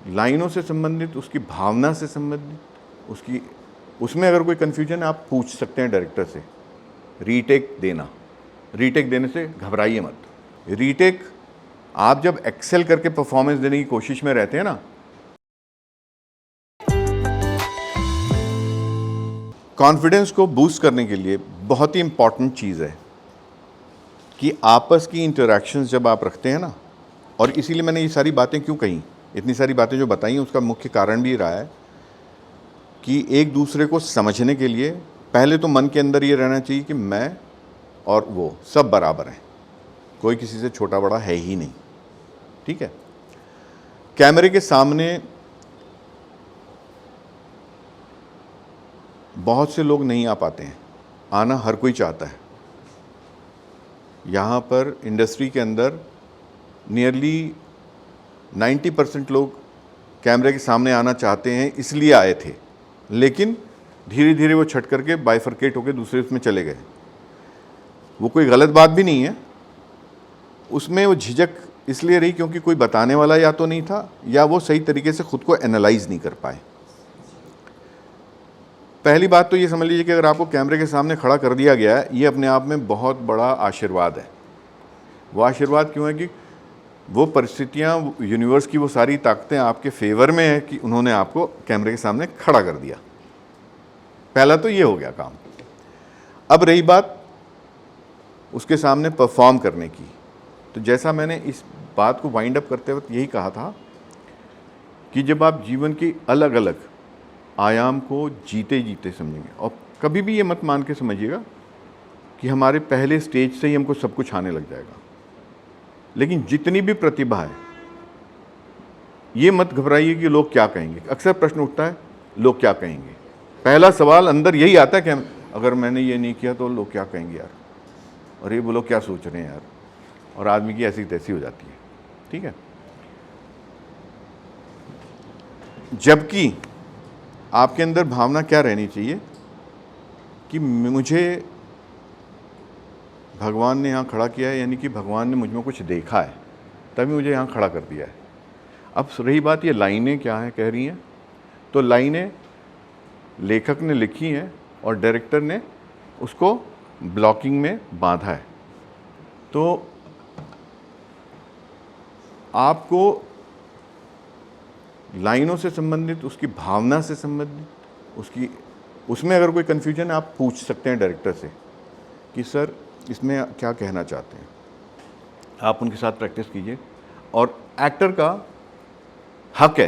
लाइनों से संबंधित, उसकी भावना से संबंधित, उसमें अगर कोई कन्फ्यूजन है आप पूछ सकते हैं डायरेक्टर से। रीटेक देने से घबराइए मत। रीटेक आप जब एक्सेल करके परफॉर्मेंस देने की कोशिश में रहते हैं ना, कॉन्फिडेंस को बूस्ट करने के लिए बहुत ही इंपॉर्टेंट चीज़ है कि आपस की इंटरेक्शंस जब आप रखते हैं ना, और इसीलिए मैंने ये सारी बातें क्यों कही, इतनी सारी बातें जो बताई हैं उसका मुख्य कारण भी रहा है कि एक दूसरे को समझने के लिए पहले तो मन के अंदर ये रहना चाहिए कि मैं और वो सब बराबर हैं, कोई किसी से छोटा बड़ा है ही नहीं, ठीक है। कैमरे के सामने बहुत से लोग नहीं आ पाते हैं, आना हर कोई चाहता है। यहाँ पर इंडस्ट्री के अंदर नियरली 90% लोग कैमरे के सामने आना चाहते हैं, इसलिए आए थे, लेकिन धीरे धीरे वो छट करके बाइफरकेट होकर दूसरे उसमें चले गए। वो कोई गलत बात भी नहीं है, उसमें वो झिझक इसलिए रही क्योंकि कोई बताने वाला या तो नहीं था, या वो सही तरीके से खुद को एनालाइज नहीं कर पाए। पहली बात तो ये समझ लीजिए कि अगर आपको कैमरे के सामने खड़ा कर दिया गया है, ये अपने आप में बहुत बड़ा आशीर्वाद है। वो आशीर्वाद क्यों है कि वो परिस्थितियाँ, यूनिवर्स की वो सारी ताकतें आपके फेवर में है कि उन्होंने आपको कैमरे के सामने खड़ा कर दिया। पहला तो ये हो गया काम। अब रही बात उसके सामने परफॉर्म करने की, तो जैसा मैंने इस बात को वाइंड अप करते वक्त यही कहा था कि जब आप जीवन की अलग अलग आयाम को जीते जीते समझेंगे, और कभी भी ये मत मान के समझिएगा कि हमारे पहले स्टेज से ही हमको सब कुछ आने लग जाएगा, लेकिन जितनी भी प्रतिभा है, ये मत घबराइए कि लोग क्या कहेंगे। अक्सर प्रश्न उठता है, लोग क्या कहेंगे। पहला सवाल अंदर यही आता है कि अगर मैंने ये नहीं किया तो लोग क्या कहेंगे यार, और ये वो लोग क्या सोच रहे हैं यार, और आदमी की ऐसी तैसी हो जाती है, ठीक है। जबकि आपके अंदर भावना क्या रहनी चाहिए कि मुझे भगवान ने यहाँ खड़ा किया है, यानी कि भगवान ने मुझ में कुछ देखा है तभी मुझे यहाँ खड़ा कर दिया है। अब रही बात ये लाइनें क्या है कह रही हैं, तो लाइनें लेखक ने लिखी हैं और डायरेक्टर ने उसको ब्लॉकिंग में बांधा है। तो आपको लाइनों से संबंधित, उसकी भावना से संबंधित, उसमें अगर कोई कन्फ्यूजन है आप पूछ सकते हैं डायरेक्टर से कि सर इसमें क्या कहना चाहते हैं। आप उनके साथ प्रैक्टिस कीजिए, और एक्टर का हक है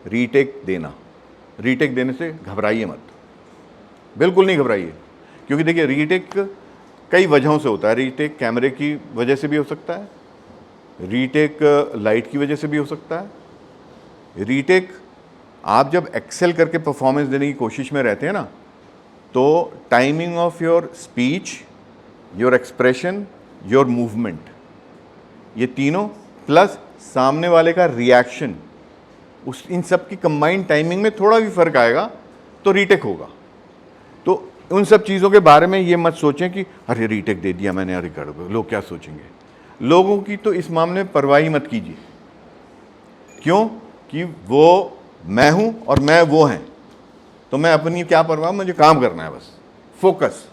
रीटेक देने से घबराइए मत, बिल्कुल नहीं घबराइए। क्योंकि देखिए रीटेक कई वजहों से होता है। रीटेक कैमरे की वजह से भी हो सकता है, रीटेक लाइट की वजह से भी हो सकता है। रीटेक आप जब एक्सेल करके परफॉर्मेंस देने की कोशिश में रहते हैं ना, तो timing of your speech, your expression, your movement, ये तीनों प्लस सामने वाले का रिएक्शन, इन सब की कंबाइंड टाइमिंग में थोड़ा भी फर्क आएगा तो रीटेक होगा। तो उन सब चीज़ों के बारे में ये मत सोचें कि अरे रीटेक दे दिया मैंने, अरे गड़बड़, लोग क्या सोचेंगे। लोगों की तो इस मामले में परवाह ही मत कीजिए। क्यों कि वो मैं हूं और मैं वो हैं, तो मैं अपनी क्या परवाह, मुझे काम करना है बस, फोकस,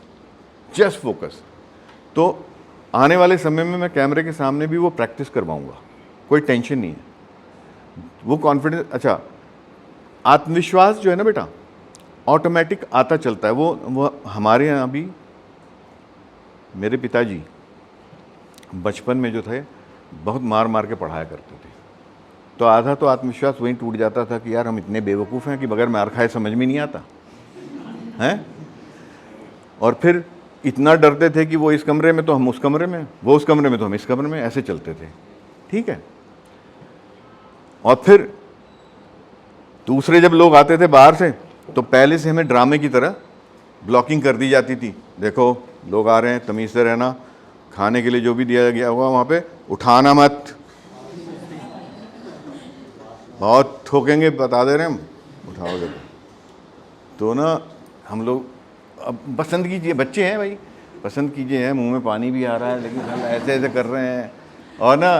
जस्ट फोकस। तो आने वाले समय में मैं कैमरे के सामने भी वो प्रैक्टिस करवाऊंगा, कोई टेंशन नहीं है। वो कॉन्फिडेंस, अच्छा आत्मविश्वास जो है ना बेटा, ऑटोमेटिक आता चलता है। वो हमारे यहाँ भी मेरे पिताजी बचपन में जो थे बहुत मार मार के पढ़ाया करते थे, तो आधा तो आत्मविश्वास वहीं टूट जाता था कि यार हम इतने बेवकूफ़ हैं कि बगैर मार खाए समझ में नहीं आता हैं। और फिर इतना डरते थे कि वो इस कमरे में तो हम उस कमरे में, वो उस कमरे में तो हम इस कमरे में, ऐसे चलते थे, ठीक है। और फिर दूसरे जब लोग आते थे बाहर से, तो पहले से हमें ड्रामे की तरह ब्लॉकिंग कर दी जाती थी। देखो लोग आ रहे हैं, तमीज़ से रहना, खाने के लिए जो भी दिया गया होगा वहाँ पे उठाना मत, बहुत ठोकेंगे, बता दे रहे हैं हम, उठाओगे तो ना हम लोग अब पसंद कीजिए, बच्चे हैं भाई, पसंद कीजिए, है मुंह में पानी भी आ रहा है, लेकिन हम ऐसे ऐसे कर रहे हैं। और ना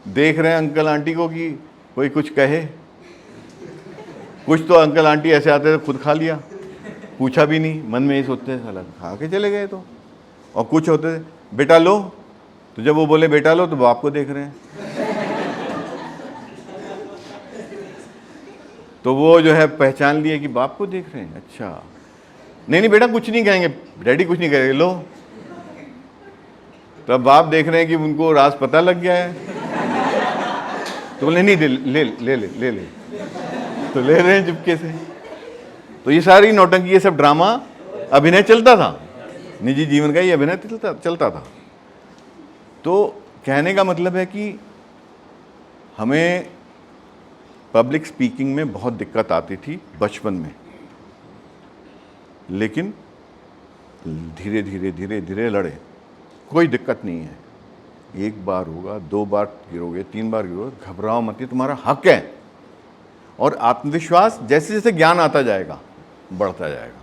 देख रहे हैं अंकल आंटी को कि कोई कुछ कहे। कुछ तो अंकल आंटी ऐसे आते थे खुद खा लिया, पूछा भी नहीं, मन में ये सोचते थे साला खा के चले गए तो। और कुछ होते थे बेटा लो, तो जब वो बोले बेटा लो तो बाप को देख रहे हैं। तो वो जो है पहचान लिए कि बाप को देख रहे हैं, अच्छा नहीं बेटा कुछ नहीं कहेंगे, डैडी कुछ नहीं कहेंगे, लो। तो अब बाप देख रहे हैं कि उनको राज पता लग गया है, तो बोले नहीं ले ले ले ले ले ले, तो ले रहे हैं चुपके से। तो ये सारी नौटंकी, ये सब ड्रामा अभिनय चलता था, निजी जीवन का ये अभिनय चलता था। तो कहने का मतलब है कि हमें पब्लिक स्पीकिंग में बहुत दिक्कत आती थी बचपन में, लेकिन धीरे धीरे धीरे धीरे लड़े, कोई दिक्कत नहीं है। एक बार होगा, 2 बार गिरोगे, 3 बार गिरोगे, घबराओ मत, ये तुम्हारा हक है। और आत्मविश्वास जैसे जैसे ज्ञान आता जाएगा बढ़ता जाएगा।